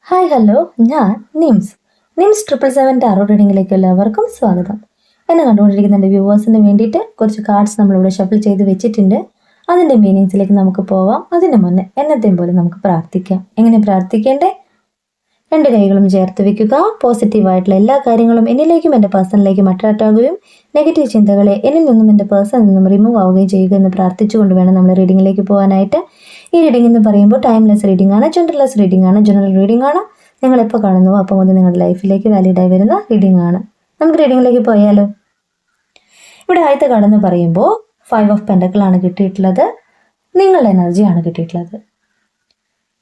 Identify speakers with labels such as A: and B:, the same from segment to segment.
A: Hi hello, ഞാൻ nymphs 777 taro റീഡിങ്ങിലേക്ക് എല്ലാവർക്കും സ്വാഗതം. എന്നെ കണ്ടുകൊണ്ടിരിക്കുന്ന എൻ്റെ വ്യൂവേഴ്സിന് വേണ്ടിയിട്ട് കുറച്ച് കാർഡ്സ് നമ്മളിവിടെ ഷഫിൾ ചെയ്ത് വെച്ചിട്ടുണ്ട്. അതിൻ്റെ മീനിങ്സിലേക്ക് നമുക്ക് പോവാം. അതിന് മുന്നേ എന്നത്തെയും പോലെ നമുക്ക് പ്രാർത്ഥിക്കാം. എങ്ങനെ പ്രാർത്ഥിക്കേണ്ടേ? രണ്ട് കൈകളും ചേർത്ത് വെക്കുക. പോസിറ്റീവായിട്ടുള്ള എല്ലാ കാര്യങ്ങളും എന്നിലേക്കും എൻ്റെ പേഴ്സണിലേക്കും അട്രാക്റ്റ് ആകുകയും നെഗറ്റീവ് ചിന്തകളെ എന്നിൽ നിന്നും എൻ്റെ പേഴ്സണിൽ നിന്നും റിമൂവ് ആവുകയും ചെയ്യുക എന്ന് പ്രാർത്ഥിച്ചുകൊണ്ട് വേണം നമ്മൾ റീഡിങ്ങിലേക്ക് പോകാനായിട്ട്. ഈ റീഡിംഗ് എന്ന് പറയുമ്പോൾ ടൈംലെസ് റീഡിംഗ് ആണ്, ജെൻഡർലെസ് റീഡിംഗ് ആണ്, ജനറൽ റീഡിംഗ് ആണ്. നിങ്ങൾ എപ്പോൾ കാണുന്നുവോ അപ്പോൾ അത് നിങ്ങളുടെ ലൈഫിലേക്ക് വാലിഡായി വരുന്ന റീഡിംഗ് ആണ്. നമുക്ക് റീഡിങ്ങിലേക്ക് പോയാലോ? ഇവിടെ ആദ്യത്തെ കാർഡ് എന്ന് പറയുമ്പോൾ 5 ഓഫ് പെൻഡക്കിൾ ആണ് കിട്ടിയിട്ടുള്ളത്. നിങ്ങളുടെ എനർജിയാണ് കിട്ടിയിട്ടുള്ളത്.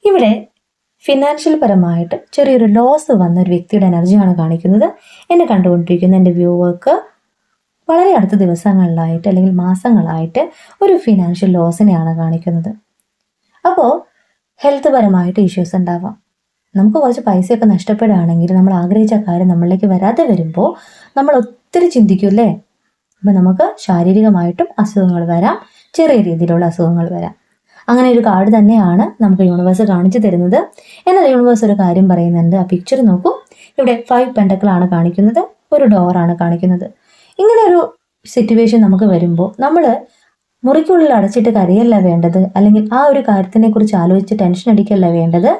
A: ഇവിടെ ഫിനാൻഷ്യൽ പരമായിട്ട് ചെറിയൊരു ലോസ് വന്ന ഒരു വ്യക്തിയുടെ എനർജിയാണ് കാണിക്കുന്നത്. എന്നെ കണ്ടുകൊണ്ടിരിക്കുന്ന എൻ്റെ വ്യൂവർക്ക് വളരെ അടുത്ത ദിവസങ്ങളിലായിട്ട് അല്ലെങ്കിൽ മാസങ്ങളായിട്ട് ഒരു ഫിനാൻഷ്യൽ ലോസിനെയാണ് കാണിക്കുന്നത്. അപ്പോൾ ഹെൽത്ത് പരമായിട്ട് ഇഷ്യൂസ് ഉണ്ടാവാം. നമുക്ക് കുറച്ച് പൈസയൊക്കെ നഷ്ടപ്പെടുകയാണെങ്കിൽ നമ്മൾ ആഗ്രഹിച്ച കാര്യം നമ്മളിലേക്ക് വരാതെ വരുമ്പോൾ നമ്മൾ ഒത്തിരി ചിന്തിക്കും അല്ലേ? അപ്പം നമുക്ക് ശാരീരികമായിട്ടും അസുഖങ്ങൾ വരാം, ചെറിയ രീതിയിലുള്ള അസുഖങ്ങൾ വരാം. അങ്ങനെ ഒരു കാർഡ് തന്നെയാണ് നമുക്ക് യൂണിവേഴ്സ് കാണിച്ചു തരുന്നത്. എന്നാൽ യൂണിവേഴ്സ് ഒരു കാര്യം പറയുന്നുണ്ട്. ആ പിക്ചർ നോക്കൂ. ഇവിടെ 5 പെൻഡക്കിൾ ആണ് കാണിക്കുന്നത്, ഒരു ഡോറാണ് കാണിക്കുന്നത്. ഇങ്ങനെ ഒരു സിറ്റുവേഷൻ നമുക്ക് വരുമ്പോൾ നമ്മൾ മുറിക്കുള്ളിൽ അടച്ചിട്ട് കരയല്ല വേണ്ടത്, അല്ലെങ്കിൽ ആ ഒരു കാര്യത്തിനെ കുറിച്ച് ആലോചിച്ച് ടെൻഷൻ അടിക്കല്ല വേണ്ടത്.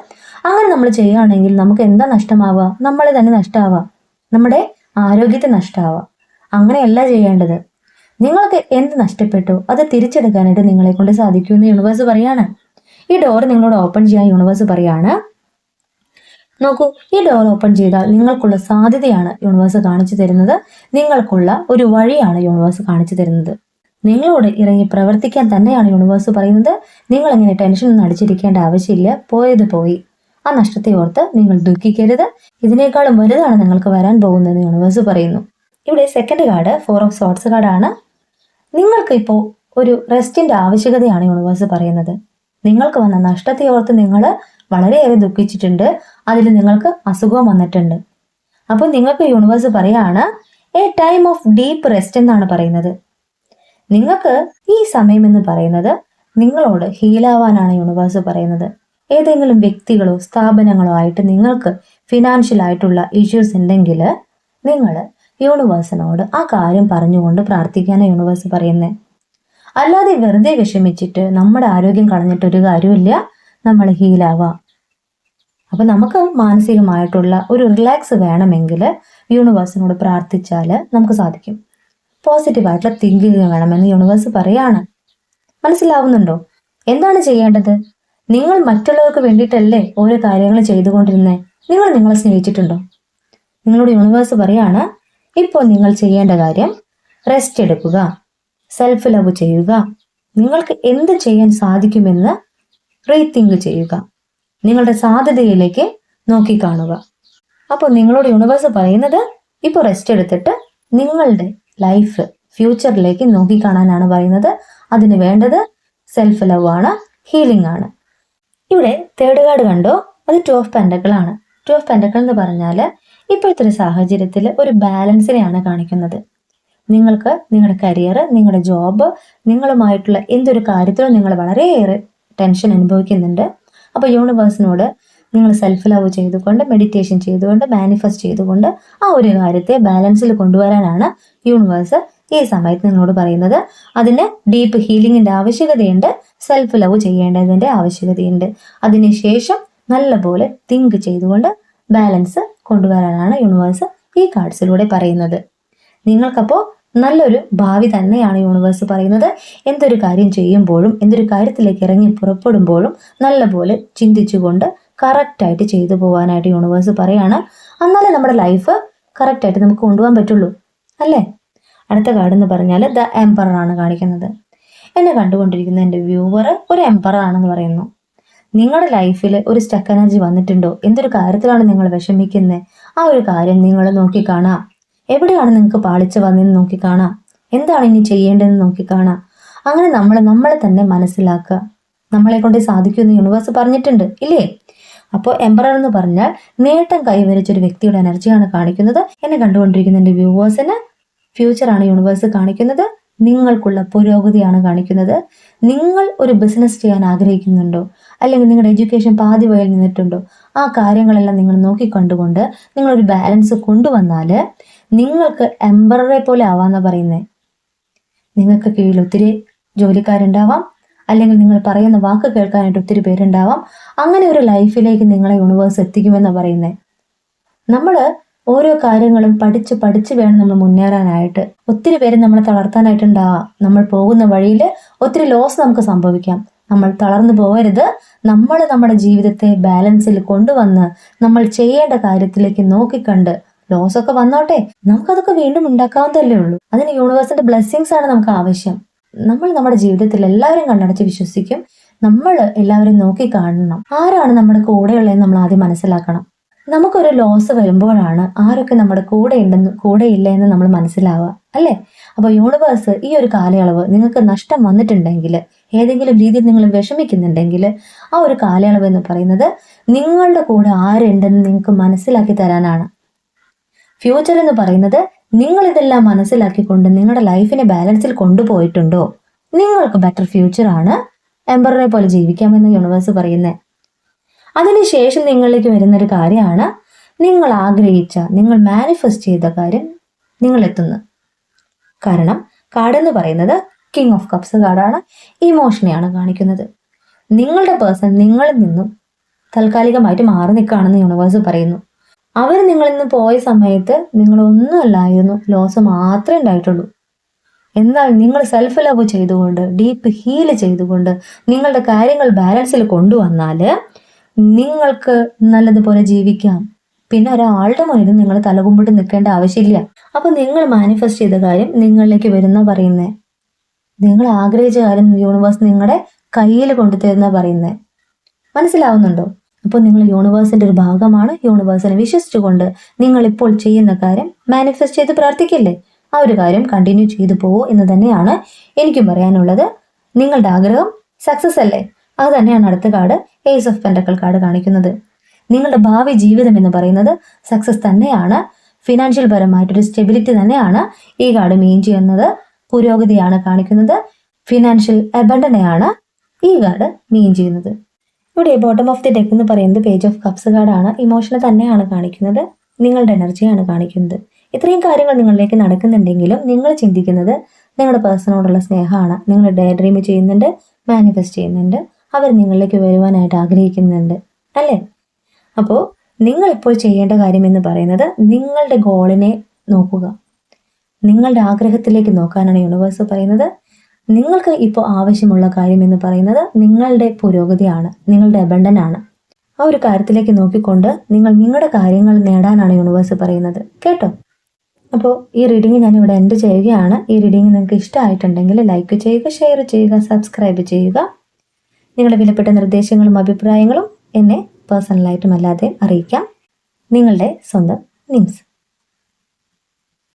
A: അങ്ങനെ നമ്മൾ ചെയ്യുകയാണെങ്കിൽ നമുക്ക് എന്താ നഷ്ടമാവുക? നമ്മളെ തന്നെ നഷ്ടമാവുക, നമ്മുടെ ആരോഗ്യത്തെ നഷ്ടമാവുക. അങ്ങനെയല്ല ചെയ്യേണ്ടത്. നിങ്ങൾക്ക് എന്ത് നഷ്ടപ്പെട്ടു അത് തിരിച്ചെടുക്കാനായിട്ട് നിങ്ങളെ കൊണ്ട് സാധിക്കുമെന്ന് യൂണിവേഴ്സ് പറയാണ്. ഈ ഡോർ നിങ്ങളോട് ഓപ്പൺ ചെയ്യാൻ യൂണിവേഴ്സ് പറയാണ്. നോക്കൂ, ഈ ഡോർ ഓപ്പൺ ചെയ്താൽ നിങ്ങൾക്കുള്ള സാധ്യതയാണ് യൂണിവേഴ്സ് കാണിച്ചു തരുന്നത്. നിങ്ങൾക്കുള്ള ഒരു വഴിയാണ് യൂണിവേഴ്സ് കാണിച്ചു തരുന്നത്. നിങ്ങളോട് ഇറങ്ങി പ്രവർത്തിക്കാൻ തന്നെയാണ് യൂണിവേഴ്സ് പറയുന്നത്. നിങ്ങൾ ഇങ്ങനെ ടെൻഷൻ അടിച്ചിരിക്കേണ്ട ആവശ്യമില്ല. പോയത് പോയി. ആ നഷ്ടത്തെ ഓർത്ത് നിങ്ങൾ ദുഃഖിക്കരുത്. ഇതിനേക്കാളും വലുതാണ് നിങ്ങൾക്ക് വരാൻ പോകുന്നത് യൂണിവേഴ്സ് പറയുന്നു. ഇവിടെ സെക്കൻഡ് കാർഡ് 4 ഓഫ് സോർട്സ് കാർഡാണ്. നിങ്ങൾക്ക് ഇപ്പോൾ ഒരു റെസ്റ്റിന്റെ ആവശ്യകതയാണ് യൂണിവേഴ്സ് പറയുന്നത്. നിങ്ങൾക്ക് വന്ന നഷ്ടത്തെ ഓർത്ത് നിങ്ങൾ വളരെയേറെ ദുഃഖിച്ചിട്ടുണ്ട്. അതിൽ നിങ്ങൾക്ക് അസുഖം വന്നിട്ടുണ്ട്. അപ്പോൾ നിങ്ങൾക്ക് യൂണിവേഴ്സ് പറയാണ് A time of deep rest എന്നാണ് പറയുന്നത്. നിങ്ങൾക്ക് ഈ സമയം എന്ന് പറയുന്നത് നിങ്ങളോട് ഹീലാവാനാണ് യൂണിവേഴ്സ് പറയുന്നത്. ഏതെങ്കിലും വ്യക്തികളോ സ്ഥാപനങ്ങളോ ആയിട്ട് നിങ്ങൾക്ക് ഫിനാൻഷ്യൽ ആയിട്ടുള്ള ഇഷ്യൂസ് ഉണ്ടെങ്കിൽ നിങ്ങൾ യൂണിവേഴ്സിനോട് ആ കാര്യം പറഞ്ഞുകൊണ്ട് പ്രാർത്ഥിക്കാനാണ് യൂണിവേഴ്സ് പറയുന്നത്. അല്ലാതെ വെറുതെ വിഷമിച്ചിട്ട് നമ്മുടെ ആരോഗ്യം കളഞ്ഞിട്ടൊരു കാര്യമില്ല. നമ്മൾ ഹീലാവാം. അപ്പം നമുക്ക് മാനസികമായിട്ടുള്ള ഒരു റിലാക്സ് വേണമെങ്കിൽ യൂണിവേഴ്സിനോട് പ്രാർത്ഥിച്ചാൽ നമുക്ക് സാധിക്കും. പോസിറ്റീവായിട്ടുള്ള തിങ്കിങ് വേണമെന്ന് യൂണിവേഴ്സ് പറയാണ്. മനസ്സിലാവുന്നുണ്ടോ? എന്താണ് ചെയ്യേണ്ടത്? നിങ്ങൾ മറ്റുള്ളവർക്ക് വേണ്ടിയിട്ടല്ലേ ഓരോ കാര്യങ്ങൾ ചെയ്തുകൊണ്ടിരുന്നേ? നിങ്ങൾ നിങ്ങളെ സ്നേഹിച്ചിട്ടുണ്ടോ? നിങ്ങളോട് യൂണിവേഴ്സ് പറയാണ് ഇപ്പോൾ നിങ്ങൾ ചെയ്യേണ്ട കാര്യം റെസ്റ്റ് എടുക്കുക, സെൽഫ് ലവ് ചെയ്യുക, നിങ്ങൾക്ക് എന്ത് ചെയ്യാൻ സാധിക്കുമെന്ന് റീതിങ്ക് ചെയ്യുക, നിങ്ങളുടെ സാധ്യതയിലേക്ക് നോക്കിക്കാണുക. അപ്പോൾ നിങ്ങളോട് യൂണിവേഴ്സ് പറയുന്നത് ഇപ്പോൾ റെസ്റ്റ് എടുത്തിട്ട് നിങ്ങളുടെ ലൈഫ് ഫ്യൂച്ചറിലേക്ക് നോക്കിക്കാണാനാണ് പറയുന്നത്. അതിന് വേണ്ടത് സെൽഫ് ലവ് ആണ്, ഹീലിംഗ് ആണ്. ഇവിടെ തേർഡ് കാർഡ് കണ്ടോ? അത് 2 ഓഫ് പെൻഡക്കിൾ ആണ്. 2 ഓഫ് പെൻഡക്കിൾ എന്ന് പറഞ്ഞാൽ ഇപ്പോഴത്തെ ഒരു സാഹചര്യത്തിൽ ഒരു ബാലൻസിനെയാണ് കാണിക്കുന്നത്. നിങ്ങൾക്ക് നിങ്ങളുടെ കരിയർ, നിങ്ങളുടെ ജോബ്, നിങ്ങളുമായിട്ടുള്ള എന്തൊരു കാര്യത്തിലും നിങ്ങൾ വളരെയേറെ ടെൻഷൻ അനുഭവിക്കുന്നുണ്ട്. അപ്പോൾ യൂണിവേഴ്സിനോട് നിങ്ങൾ സെൽഫ് ലവ് ചെയ്തുകൊണ്ട്, മെഡിറ്റേഷൻ ചെയ്തുകൊണ്ട്, മാനിഫെസ്റ്റ് ചെയ്തുകൊണ്ട് ആ ഒരു കാര്യത്തെ ബാലൻസിൽ കൊണ്ടുവരാനാണ് യൂണിവേഴ്സ് ഈ സമയത്ത് നിങ്ങളോട് പറയുന്നത്. അതിന് ഡീപ്പ് ഹീലിംഗിന്റെ ആവശ്യകതയുണ്ട്, സെൽഫ് ലവ് ചെയ്യേണ്ടതിന്റെ ആവശ്യകതയുണ്ട്. അതിനുശേഷം നല്ലപോലെ തിങ്ക് ചെയ്തുകൊണ്ട് ബാലൻസ് കൊണ്ടുവരാനാണ് യൂണിവേഴ്സ് ഈ കാർഡ്സിലൂടെ പറയുന്നത്. നിങ്ങൾക്കപ്പോൾ നല്ലൊരു ഭാവി തന്നെയാണ് യൂണിവേഴ്സ് പറയുന്നത്. എന്തൊരു കാര്യം ചെയ്യുമ്പോഴും, എന്തൊരു കാര്യത്തിലേക്ക് ഇറങ്ങി പുറപ്പെടുമ്പോഴും നല്ലപോലെ ചിന്തിച്ചുകൊണ്ട് കറക്റ്റായിട്ട് ചെയ്തു പോകാനായിട്ട് യൂണിവേഴ്സ് പറയാണ്. എന്നാലേ നമ്മുടെ ലൈഫ് കറക്റ്റായിട്ട് നമുക്ക് കൊണ്ടുപോകാൻ പറ്റുള്ളൂ, അല്ലേ? അടുത്ത കാർഡ് എന്ന് പറഞ്ഞാൽ ദ എംപറർ ആണ് കാണിക്കുന്നത്. എന്നെ കണ്ടുകൊണ്ടിരിക്കുന്ന എൻ്റെ വ്യൂവർ ഒരു എംപറർ ആണെന്ന് പറയുന്നു. നിങ്ങളുടെ ലൈഫിൽ ഒരു സ്റ്റക്ക് എനർജി വന്നിട്ടുണ്ടോ? എന്തൊരു കാര്യത്തിലാണ് നിങ്ങൾ വിഷമിക്കുന്നത്? ആ ഒരു കാര്യം നിങ്ങൾ നോക്കിക്കാണാം. എവിടെയാണ് നിങ്ങൾക്ക് പാളിച്ച വന്നതെന്ന് നോക്കിക്കാണാം. എന്താണ് ഇനി ചെയ്യേണ്ടതെന്ന് നോക്കിക്കാണാം. അങ്ങനെ നമ്മളെ തന്നെ മനസ്സിലാക്കുക. നമ്മളെ കൊണ്ടേ സാധിക്കുമെന്ന് യൂണിവേഴ്സ് പറഞ്ഞിട്ടുണ്ട്, ഇല്ലേ? അപ്പോൾ എംപറർ എന്ന് പറഞ്ഞാൽ നേട്ടം കൈവരിച്ചൊരു വ്യക്തിയുടെ എനർജിയാണ് കാണിക്കുന്നത്. എന്നെ കണ്ടുകൊണ്ടിരിക്കുന്ന എൻ്റെ വ്യൂവേഴ്സിന് ഫ്യൂച്ചറാണ് യൂണിവേഴ്സ് കാണിക്കുന്നത്. നിങ്ങൾക്കുള്ള പുരോഗതിയാണ് കാണിക്കുന്നത്. നിങ്ങൾ ഒരു ബിസിനസ് ചെയ്യാൻ ആഗ്രഹിക്കുന്നുണ്ടോ, അല്ലെങ്കിൽ നിങ്ങളുടെ എഡ്യൂക്കേഷൻ പാതി വഴിയിൽ നിന്നിട്ടുണ്ടോ, ആ കാര്യങ്ങളെല്ലാം നിങ്ങൾ നോക്കിക്കണ്ടുകൊണ്ട് നിങ്ങളൊരു ബാലൻസ് കൊണ്ടുവന്നാൽ നിങ്ങൾക്ക് എംപററെ പോലെ ആവാന്നാ പറയുന്നത്. നിങ്ങൾക്ക് കീഴിൽ ഒത്തിരി ജോലിക്കാരുണ്ടാവാം, അല്ലെങ്കിൽ നിങ്ങൾ പറയുന്ന വാക്ക് കേൾക്കാനായിട്ട് ഒത്തിരി പേരുണ്ടാവാം. അങ്ങനെ ഒരു ലൈഫിലേക്ക് നിങ്ങളെ യൂണിവേഴ്സ് എത്തിക്കുമെന്നാണ് പറയുന്നത്. നമ്മൾ ഓരോ കാര്യങ്ങളും പഠിച്ച് വേണം നമ്മൾ മുന്നേറാനായിട്ട്. ഒത്തിരി പേര് നമ്മളെ തളർത്താനായിട്ടുണ്ടാവാം. നമ്മൾ പോകുന്ന വഴിയിൽ ഒത്തിരി ലോസ് നമുക്ക് സംഭവിക്കാം. നമ്മൾ തളർന്നു പോകരുത്. നമ്മൾ നമ്മുടെ ജീവിതത്തെ ബാലൻസിൽ കൊണ്ടുവന്ന് നമ്മൾ ചെയ്യേണ്ട കാര്യത്തിലേക്ക് നോക്കിക്കണ്ട്, ലോസ് ഒക്കെ വന്നോട്ടെ, നമുക്കതൊക്കെ വീണ്ടും ഉണ്ടാക്കാവുന്നതല്ലേ ഉള്ളൂ. അതിന് യൂണിവേഴ്സിന്റെ ബ്ലെസ്സിങ്സ് ആണ് നമുക്ക് ആവശ്യം. നമ്മൾ നമ്മുടെ ജീവിതത്തിൽ എല്ലാവരും കണ്ണടച്ച് വിശ്വസിക്കും. നമ്മൾ എല്ലാവരും നോക്കി കാണണം. ആരാണ് നമ്മുടെ കൂടെയുള്ളതെന്ന് നമ്മൾ ആദ്യം മനസ്സിലാക്കണം. നമുക്കൊരു ലോസ് വരുമ്പോഴാണ് ആരൊക്കെ നമ്മുടെ കൂടെ ഇല്ല എന്ന് നമ്മൾ മനസ്സിലാവുക, അല്ലേ? അപ്പോൾ യൂണിവേഴ്സ് ഈ ഒരു കാലയളവ് നിങ്ങൾക്ക് നഷ്ടം വന്നിട്ടുണ്ടെങ്കിൽ, ഏതെങ്കിലും രീതിയിൽ നിങ്ങൾ വിഷമിക്കുന്നുണ്ടെങ്കിൽ, ആ ഒരു കാലയളവ് എന്ന് പറയുന്നത് നിങ്ങളുടെ കൂടെ ആരുണ്ടെന്ന് നിങ്ങൾക്ക് മനസ്സിലാക്കി തരാനാണ്. ഫ്യൂച്ചർ എന്ന് പറയുന്നത് നിങ്ങൾ ഇതെല്ലാം മനസ്സിലാക്കിക്കൊണ്ട് നിങ്ങളുടെ ലൈഫിനെ ബാലൻസിൽ കൊണ്ടുപോയിട്ടുണ്ടോ, നിങ്ങൾക്ക് ബെറ്റർ ഫ്യൂച്ചർ ആണ്, എംപററെ പോലെ ജീവിക്കാമെന്ന് യൂണിവേഴ്സ് പറയുന്നത്. അതിനുശേഷം നിങ്ങളിലേക്ക് വരുന്നൊരു കാര്യമാണ് നിങ്ങൾ ആഗ്രഹിച്ച, നിങ്ങൾ മാനിഫെസ്റ്റ് ചെയ്ത കാര്യം നിങ്ങൾ എത്തുന്നു. കാരണം കാർഡ് എന്ന് പറയുന്നത് കിങ് ഓഫ് കപ്സ് കാർഡാണ്. ഇമോഷനെയാണ് കാണിക്കുന്നത്. നിങ്ങളുടെ പേഴ്സൺ നിങ്ങളിൽ നിന്നും താൽക്കാലികമായിട്ട് മാറി നിൽക്കുകയാണെന്ന് യൂണിവേഴ്സ് പറയുന്നു. അവർ നിങ്ങളിൽ നിന്ന് പോയ സമയത്ത് നിങ്ങളൊന്നും അല്ലായിരുന്നു, ലോസ് മാത്രമേ ഉണ്ടായിട്ടുള്ളൂ. എന്നാൽ നിങ്ങൾ സെൽഫ് ലവ് ചെയ്തുകൊണ്ട്, ഡീപ്പ് ഹീൽ ചെയ്തുകൊണ്ട് നിങ്ങളുടെ കാര്യങ്ങൾ ബാലൻസിൽ കൊണ്ടുവന്നാൽ നിങ്ങൾക്ക് നല്ലതുപോലെ ജീവിക്കാം. പിന്നെ ഒരാളുടെ മുന്നിൽ നിങ്ങൾ തലകുമ്പിട്ട് നിൽക്കേണ്ട ആവശ്യമില്ല. അപ്പൊ നിങ്ങൾ മാനിഫെസ്റ്റ് ചെയ്ത കാര്യം നിങ്ങളിലേക്ക് വരുന്ന പറയുന്നേ. നിങ്ങൾ ആഗ്രഹിച്ച കാര്യം യൂണിവേഴ്സ് നിങ്ങളുടെ കയ്യിൽ കൊണ്ടുതരുന്ന പറയുന്നേ. മനസ്സിലാവുന്നുണ്ടോ? അപ്പോൾ നിങ്ങൾ യൂണിവേഴ്സിന്റെ ഒരു ഭാഗമാണ്. യൂണിവേഴ്സിനെ വിശ്വസിച്ചുകൊണ്ട് നിങ്ങൾ ഇപ്പോൾ ചെയ്യുന്ന കാര്യം മാനിഫെസ്റ്റ് ചെയ്ത് പ്രാർത്ഥിക്കില്ലേ, ആ ഒരു കാര്യം കണ്ടിന്യൂ ചെയ്തു പോകൂ എന്ന് തന്നെയാണ് എനിക്കും പറയാനുള്ളത്. നിങ്ങളുടെ ആഗ്രഹം സക്സസ് അല്ലേ? അത് തന്നെയാണ് അടുത്ത card, ace of pentacle card കാണിക്കുന്നത്. നിങ്ങളുടെ ഭാവി ജീവിതം എന്ന് പറയുന്നത് സക്സസ് തന്നെയാണ്. ഫിനാൻഷ്യൽ പരമായിട്ടൊരു സ്റ്റെബിലിറ്റി തന്നെയാണ് ഈ കാർഡ് മീൻ ചെയ്യുന്നത്. പുരോഗതിയാണ് കാണിക്കുന്നത്. ഫിനാൻഷ്യൽ അബണ്ടനെയാണ് ഈ കാർഡ് മീൻ ചെയ്യുന്നത്. ഇവിടെ ബോട്ടം ഓഫ് ദി ഡെക്ക് എന്ന് പറയുന്നത് പേജ് ഓഫ് കപ്സ് കാർഡാണ്. ഇമോഷനെ തന്നെയാണ് കാണിക്കുന്നത്. നിങ്ങളുടെ എനർജിയാണ് കാണിക്കുന്നത്. ഇത്രയും കാര്യങ്ങൾ നിങ്ങളിലേക്ക് നടക്കുന്നുണ്ടെങ്കിലും നിങ്ങൾ ചിന്തിക്കുന്നത് നിങ്ങളുടെ പേഴ്സണോടുള്ള സ്നേഹമാണ്. നിങ്ങൾ ഡേ ഡ്രീം ചെയ്യുന്നുണ്ട്, മാനിഫെസ്റ്റ് ചെയ്യുന്നുണ്ട്, അവർ നിങ്ങളിലേക്ക് വരുവാനായിട്ട് ആഗ്രഹിക്കുന്നുണ്ട്, അല്ലേ? അപ്പോൾ നിങ്ങളിപ്പോൾ ചെയ്യേണ്ട കാര്യം എന്ന് പറയുന്നത് നിങ്ങളുടെ ഗോളിനെ നോക്കുക, നിങ്ങളുടെ ആഗ്രഹത്തിലേക്ക് നോക്കാനാണ് യൂണിവേഴ്സ് പറയുന്നത്. നിങ്ങൾക്ക് ഇപ്പോൾ ആവശ്യമുള്ള കാര്യം എന്ന് പറയുന്നത് നിങ്ങളുടെ പുരോഗതിയാണ്, നിങ്ങളുടെ അബണ്ടനാണ്. ആ ഒരു കാര്യത്തിലേക്ക് നോക്കിക്കൊണ്ട് നിങ്ങൾ നിങ്ങളുടെ കാര്യങ്ങൾ നേടാനാണ് യൂണിവേഴ്സ് പറയുന്നത്, കേട്ടോ? അപ്പോൾ ഈ റീഡിങ് ഞാനിവിടെ എൻഡ് ചെയ്യുകയാണ്. ഈ റീഡിങ് നിങ്ങൾക്ക് ഇഷ്ടമായിട്ടുണ്ടെങ്കിൽ ലൈക്ക് ചെയ്യുക, ഷെയർ ചെയ്യുക, സബ്സ്ക്രൈബ് ചെയ്യുക. നിങ്ങളുടെ വിലപ്പെട്ട നിർദ്ദേശങ്ങളും അഭിപ്രായങ്ങളും എന്നെ പേഴ്സണലായിട്ടും അല്ലാതെ അറിയിക്കാം. നിങ്ങളുടെ സ്വന്തം നിംസ്.